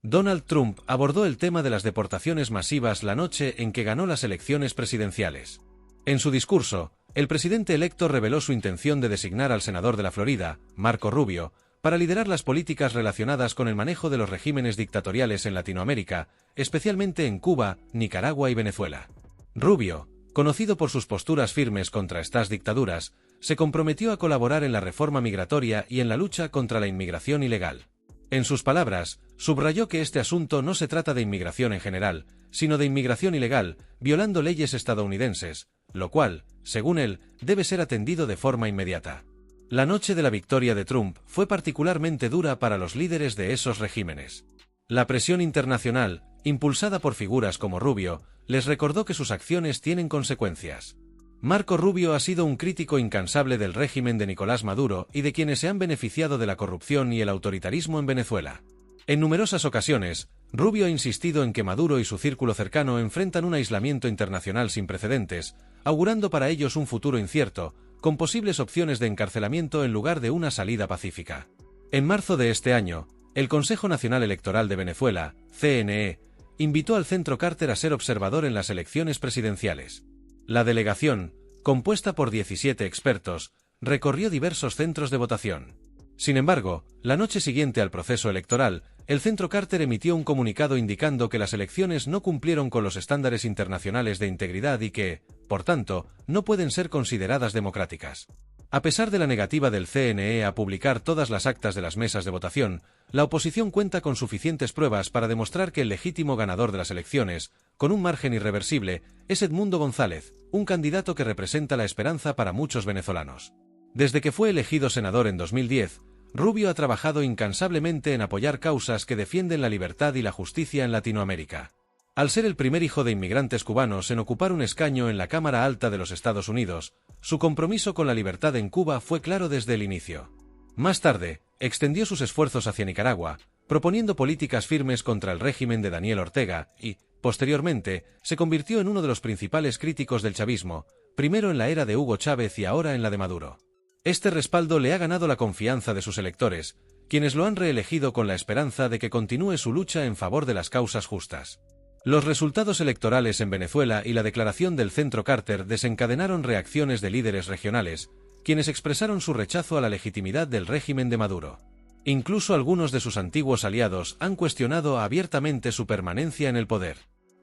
Donald Trump abordó el tema de las deportaciones masivas la noche en que ganó las elecciones presidenciales. En su discurso, el presidente electo reveló su intención de designar al senador de la Florida, Marco Rubio, para liderar las políticas relacionadas con el manejo de los regímenes dictatoriales en Latinoamérica, especialmente en Cuba, Nicaragua y Venezuela. Rubio, conocido por sus posturas firmes contra estas dictaduras, se comprometió a colaborar en la reforma migratoria y en la lucha contra la inmigración ilegal. En sus palabras, subrayó que este asunto no se trata de inmigración en general, sino de inmigración ilegal, violando leyes estadounidenses, lo cual, según él, debe ser atendido de forma inmediata. La noche de la victoria de Trump fue particularmente dura para los líderes de esos regímenes. La presión internacional, impulsada por figuras como Rubio, les recordó que sus acciones tienen consecuencias. Marco Rubio ha sido un crítico incansable del régimen de Nicolás Maduro y de quienes se han beneficiado de la corrupción y el autoritarismo en Venezuela. En numerosas ocasiones, Rubio ha insistido en que Maduro y su círculo cercano enfrentan un aislamiento internacional sin precedentes, augurando para ellos un futuro incierto, con posibles opciones de encarcelamiento en lugar de una salida pacífica. En marzo de este año, el Consejo Nacional Electoral de Venezuela, CNE, invitó al Centro Carter a ser observador en las elecciones presidenciales. La delegación, compuesta por 17 expertos, recorrió diversos centros de votación. Sin embargo, la noche siguiente al proceso electoral, el Centro Carter emitió un comunicado indicando que las elecciones no cumplieron con los estándares internacionales de integridad y que, por tanto, no pueden ser consideradas democráticas. A pesar de la negativa del CNE a publicar todas las actas de las mesas de votación, la oposición cuenta con suficientes pruebas para demostrar que el legítimo ganador de las elecciones, con un margen irreversible, es Edmundo González, un candidato que representa la esperanza para muchos venezolanos. Desde que fue elegido senador en 2010, Rubio ha trabajado incansablemente en apoyar causas que defienden la libertad y la justicia en Latinoamérica. Al ser el primer hijo de inmigrantes cubanos en ocupar un escaño en la Cámara Alta de los Estados Unidos, su compromiso con la libertad en Cuba fue claro desde el inicio. Más tarde, extendió sus esfuerzos hacia Nicaragua, proponiendo políticas firmes contra el régimen de Daniel Ortega y, posteriormente, se convirtió en uno de los principales críticos del chavismo, primero en la era de Hugo Chávez y ahora en la de Maduro. Este respaldo le ha ganado la confianza de sus electores, quienes lo han reelegido con la esperanza de que continúe su lucha en favor de las causas justas. Los resultados electorales en Venezuela y la declaración del Centro Carter desencadenaron reacciones de líderes regionales, quienes expresaron su rechazo a la legitimidad del régimen de Maduro. Incluso algunos de sus antiguos aliados han cuestionado abiertamente su permanencia en el poder.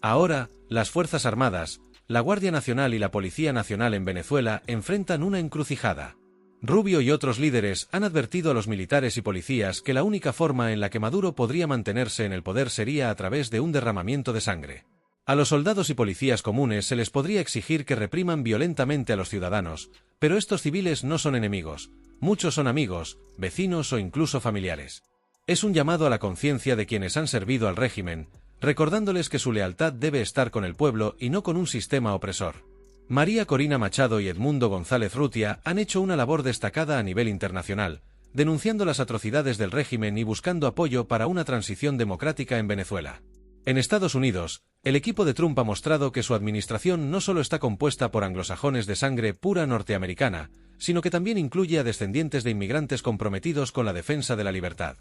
Ahora, las Fuerzas Armadas, la Guardia Nacional y la Policía Nacional en Venezuela enfrentan una encrucijada. Rubio y otros líderes han advertido a los militares y policías que la única forma en la que Maduro podría mantenerse en el poder sería a través de un derramamiento de sangre. A los soldados y policías comunes se les podría exigir que repriman violentamente a los ciudadanos, pero estos civiles no son enemigos, muchos son amigos, vecinos o incluso familiares. Es un llamado a la conciencia de quienes han servido al régimen, recordándoles que su lealtad debe estar con el pueblo y no con un sistema opresor. María Corina Machado y Edmundo González Rutia han hecho una labor destacada a nivel internacional, denunciando las atrocidades del régimen y buscando apoyo para una transición democrática en Venezuela. En Estados Unidos, el equipo de Trump ha mostrado que su administración no solo está compuesta por anglosajones de sangre pura norteamericana, sino que también incluye a descendientes de inmigrantes comprometidos con la defensa de la libertad.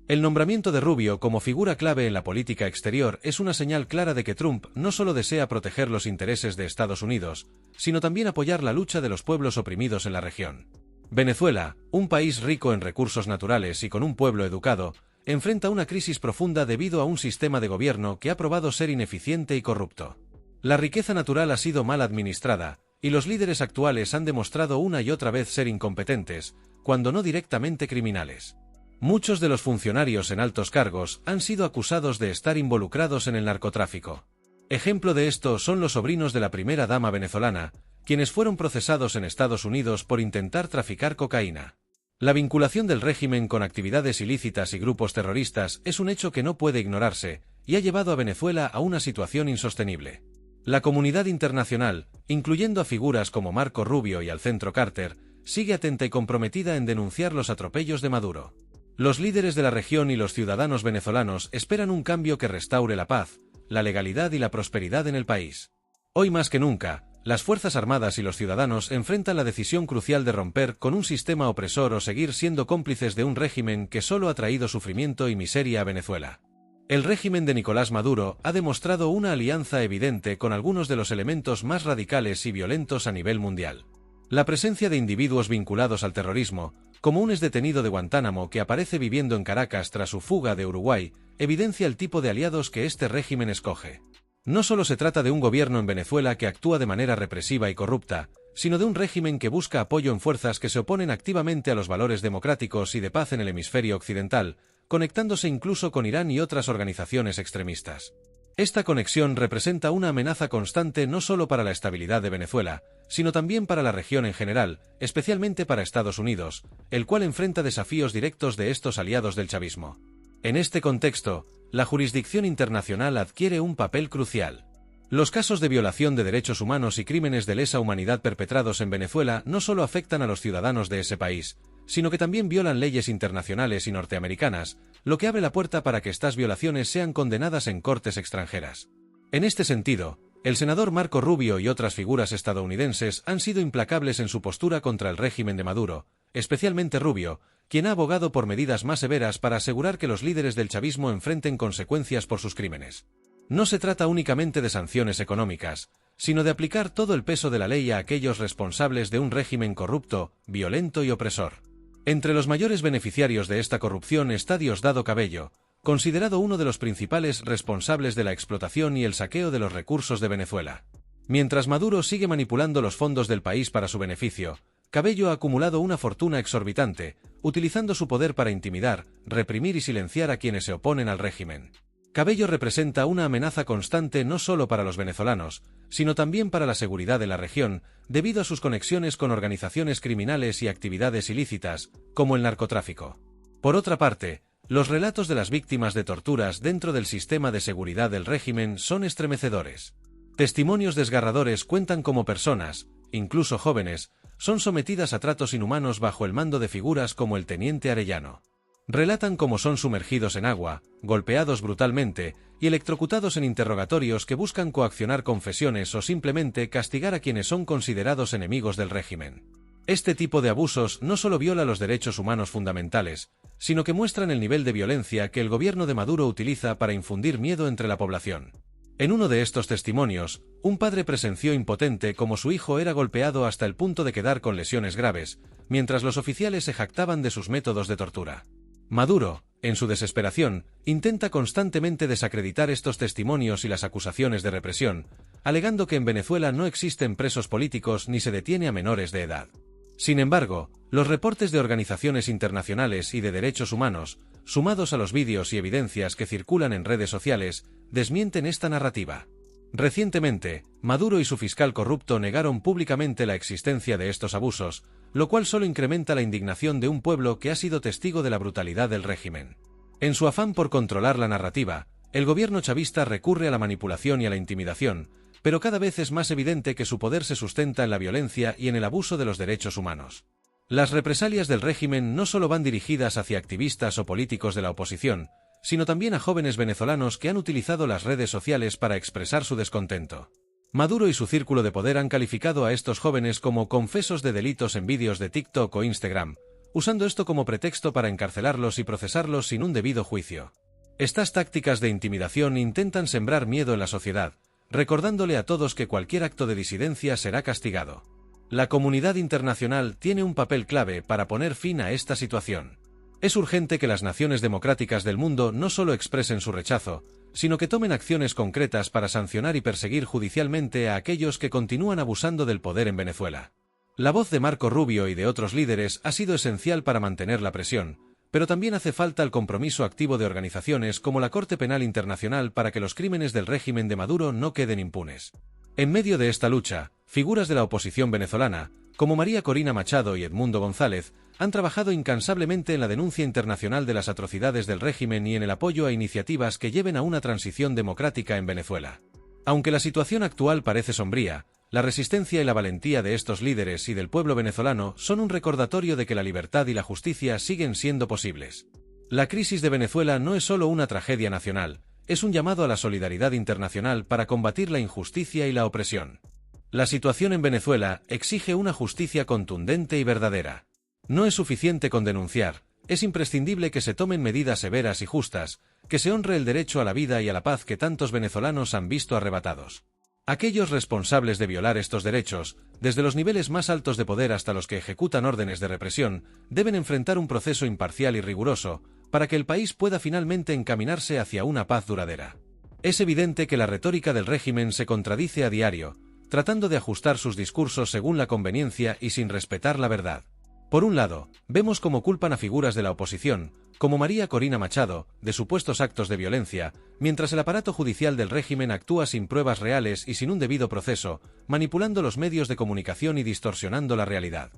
El nombramiento de Rubio como figura clave en la política exterior es una señal clara de que Trump no solo desea proteger los intereses de Estados Unidos, sino también apoyar la lucha de los pueblos oprimidos en la región. Venezuela, un país rico en recursos naturales y con un pueblo educado, enfrenta una crisis profunda debido a un sistema de gobierno que ha probado ser ineficiente y corrupto. La riqueza natural ha sido mal administrada, y los líderes actuales han demostrado una y otra vez ser incompetentes, cuando no directamente criminales. Muchos de los funcionarios en altos cargos han sido acusados de estar involucrados en el narcotráfico. Ejemplo de esto son los sobrinos de la primera dama venezolana, quienes fueron procesados en Estados Unidos por intentar traficar cocaína. La vinculación del régimen con actividades ilícitas y grupos terroristas es un hecho que no puede ignorarse, y ha llevado a Venezuela a una situación insostenible. La comunidad internacional, incluyendo a figuras como Marco Rubio y al Centro Carter, sigue atenta y comprometida en denunciar los atropellos de Maduro. Los líderes de la región y los ciudadanos venezolanos esperan un cambio que restaure la paz, la legalidad y la prosperidad en el país. Hoy más que nunca, las Fuerzas Armadas y los ciudadanos enfrentan la decisión crucial de romper con un sistema opresor o seguir siendo cómplices de un régimen que solo ha traído sufrimiento y miseria a Venezuela. El régimen de Nicolás Maduro ha demostrado una alianza evidente con algunos de los elementos más radicales y violentos a nivel mundial. La presencia de individuos vinculados al terrorismo, como un exdetenido de Guantánamo que aparece viviendo en Caracas tras su fuga de Uruguay, evidencia el tipo de aliados que este régimen escoge. No solo se trata de un gobierno en Venezuela que actúa de manera represiva y corrupta, sino de un régimen que busca apoyo en fuerzas que se oponen activamente a los valores democráticos y de paz en el hemisferio occidental, conectándose incluso con Irán y otras organizaciones extremistas. Esta conexión representa una amenaza constante no solo para la estabilidad de Venezuela, sino también para la región en general, especialmente para Estados Unidos, el cual enfrenta desafíos directos de estos aliados del chavismo. En este contexto, la jurisdicción internacional adquiere un papel crucial. Los casos de violación de derechos humanos y crímenes de lesa humanidad perpetrados en Venezuela no solo afectan a los ciudadanos de ese país, sino que también violan leyes internacionales y norteamericanas, lo que abre la puerta para que estas violaciones sean condenadas en cortes extranjeras. En este sentido, el senador Marco Rubio y otras figuras estadounidenses han sido implacables en su postura contra el régimen de Maduro, especialmente Rubio, quien ha abogado por medidas más severas para asegurar que los líderes del chavismo enfrenten consecuencias por sus crímenes. No se trata únicamente de sanciones económicas, sino de aplicar todo el peso de la ley a aquellos responsables de un régimen corrupto, violento y opresor. Entre los mayores beneficiarios de esta corrupción está Diosdado Cabello, considerado uno de los principales responsables de la explotación y el saqueo de los recursos de Venezuela. Mientras Maduro sigue manipulando los fondos del país para su beneficio, Cabello ha acumulado una fortuna exorbitante, utilizando su poder para intimidar, reprimir y silenciar a quienes se oponen al régimen. Cabello representa una amenaza constante no solo para los venezolanos, sino también para la seguridad de la región, debido a sus conexiones con organizaciones criminales y actividades ilícitas, como el narcotráfico. Por otra parte, los relatos de las víctimas de torturas dentro del sistema de seguridad del régimen son estremecedores. Testimonios desgarradores cuentan cómo personas, incluso jóvenes, son sometidas a tratos inhumanos bajo el mando de figuras como el teniente Arellano. Relatan cómo son sumergidos en agua, golpeados brutalmente y electrocutados en interrogatorios que buscan coaccionar confesiones o simplemente castigar a quienes son considerados enemigos del régimen. Este tipo de abusos no solo viola los derechos humanos fundamentales, sino que muestran el nivel de violencia que el gobierno de Maduro utiliza para infundir miedo entre la población. En uno de estos testimonios, un padre presenció impotente cómo su hijo era golpeado hasta el punto de quedar con lesiones graves, mientras los oficiales se jactaban de sus métodos de tortura. Maduro, en su desesperación, intenta constantemente desacreditar estos testimonios y las acusaciones de represión, alegando que en Venezuela no existen presos políticos ni se detiene a menores de edad. Sin embargo, los reportes de organizaciones internacionales y de derechos humanos, sumados a los vídeos y evidencias que circulan en redes sociales, desmienten esta narrativa. Recientemente, Maduro y su fiscal corrupto negaron públicamente la existencia de estos abusos, lo cual solo incrementa la indignación de un pueblo que ha sido testigo de la brutalidad del régimen. En su afán por controlar la narrativa, el gobierno chavista recurre a la manipulación y a la intimidación, pero cada vez es más evidente que su poder se sustenta en la violencia y en el abuso de los derechos humanos. Las represalias del régimen no solo van dirigidas hacia activistas o políticos de la oposición, sino también a jóvenes venezolanos que han utilizado las redes sociales para expresar su descontento. Maduro y su círculo de poder han calificado a estos jóvenes como confesos de delitos en vídeos de TikTok o Instagram, usando esto como pretexto para encarcelarlos y procesarlos sin un debido juicio. Estas tácticas de intimidación intentan sembrar miedo en la sociedad, recordándole a todos que cualquier acto de disidencia será castigado. La comunidad internacional tiene un papel clave para poner fin a esta situación. Es urgente que las naciones democráticas del mundo no solo expresen su rechazo, sino que tomen acciones concretas para sancionar y perseguir judicialmente a aquellos que continúan abusando del poder en Venezuela. La voz de Marco Rubio y de otros líderes ha sido esencial para mantener la presión, pero también hace falta el compromiso activo de organizaciones como la Corte Penal Internacional para que los crímenes del régimen de Maduro no queden impunes. En medio de esta lucha, figuras de la oposición venezolana, como María Corina Machado y Edmundo González, han trabajado incansablemente en la denuncia internacional de las atrocidades del régimen y en el apoyo a iniciativas que lleven a una transición democrática en Venezuela. Aunque la situación actual parece sombría, la resistencia y la valentía de estos líderes y del pueblo venezolano son un recordatorio de que la libertad y la justicia siguen siendo posibles. La crisis de Venezuela no es solo una tragedia nacional, es un llamado a la solidaridad internacional para combatir la injusticia y la opresión. La situación en Venezuela exige una justicia contundente y verdadera. No es suficiente con denunciar, Es imprescindible que se tomen medidas severas y justas, que se honre el derecho a la vida y a la paz que tantos venezolanos han visto arrebatados. Aquellos responsables de violar estos derechos, desde los niveles más altos de poder hasta los que ejecutan órdenes de represión, deben enfrentar un proceso imparcial y riguroso, para que el país pueda finalmente encaminarse hacia una paz duradera. Es evidente que la retórica del régimen se contradice a diario, tratando de ajustar sus discursos según la conveniencia y sin respetar la verdad. Por un lado, vemos cómo culpan a figuras de la oposición, como María Corina Machado, de supuestos actos de violencia, mientras el aparato judicial del régimen actúa sin pruebas reales y sin un debido proceso, manipulando los medios de comunicación y distorsionando la realidad.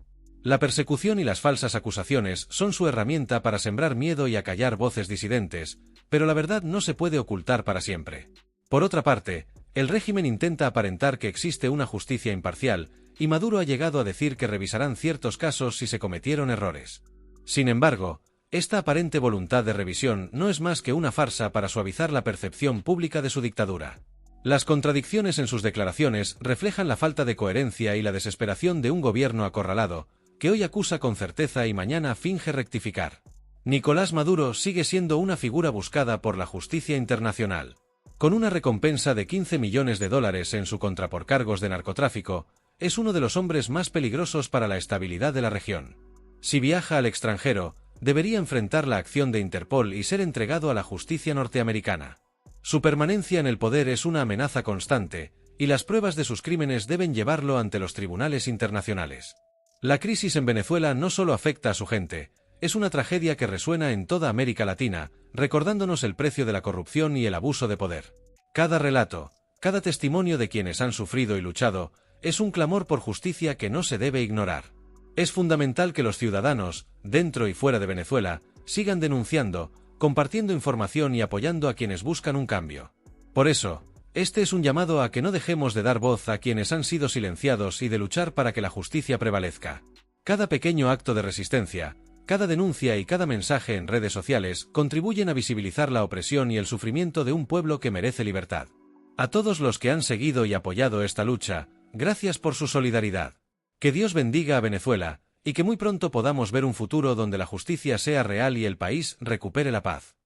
La persecución y las falsas acusaciones son su herramienta para sembrar miedo y acallar voces disidentes, pero la verdad no se puede ocultar para siempre. Por otra parte, el régimen intenta aparentar que existe una justicia imparcial, y Maduro ha llegado a decir que revisarán ciertos casos si se cometieron errores. Sin embargo, esta aparente voluntad de revisión no es más que una farsa para suavizar la percepción pública de su dictadura. Las contradicciones en sus declaraciones reflejan la falta de coherencia y la desesperación de un gobierno acorralado, que hoy acusa con certeza y mañana finge rectificar. Nicolás Maduro sigue siendo una figura buscada por la justicia internacional. Con una recompensa de $15 millones en su contra por cargos de narcotráfico, es uno de los hombres más peligrosos para la estabilidad de la región. Si viaja al extranjero, debería enfrentar la acción de Interpol y ser entregado a la justicia norteamericana. Su permanencia en el poder es una amenaza constante, y las pruebas de sus crímenes deben llevarlo ante los tribunales internacionales. La crisis en Venezuela no solo afecta a su gente, es una tragedia que resuena en toda América Latina, recordándonos el precio de la corrupción y el abuso de poder. Cada relato, cada testimonio de quienes han sufrido y luchado, es un clamor por justicia que no se debe ignorar. Es fundamental que los ciudadanos, dentro y fuera de Venezuela, sigan denunciando, compartiendo información y apoyando a quienes buscan un cambio. Por eso, este es un llamado a que no dejemos de dar voz a quienes han sido silenciados y de luchar para que la justicia prevalezca. Cada pequeño acto de resistencia, cada denuncia y cada mensaje en redes sociales contribuyen a visibilizar la opresión y el sufrimiento de un pueblo que merece libertad. A todos los que han seguido y apoyado esta lucha, gracias por su solidaridad. Que Dios bendiga a Venezuela, y que muy pronto podamos ver un futuro donde la justicia sea real y el país recupere la paz.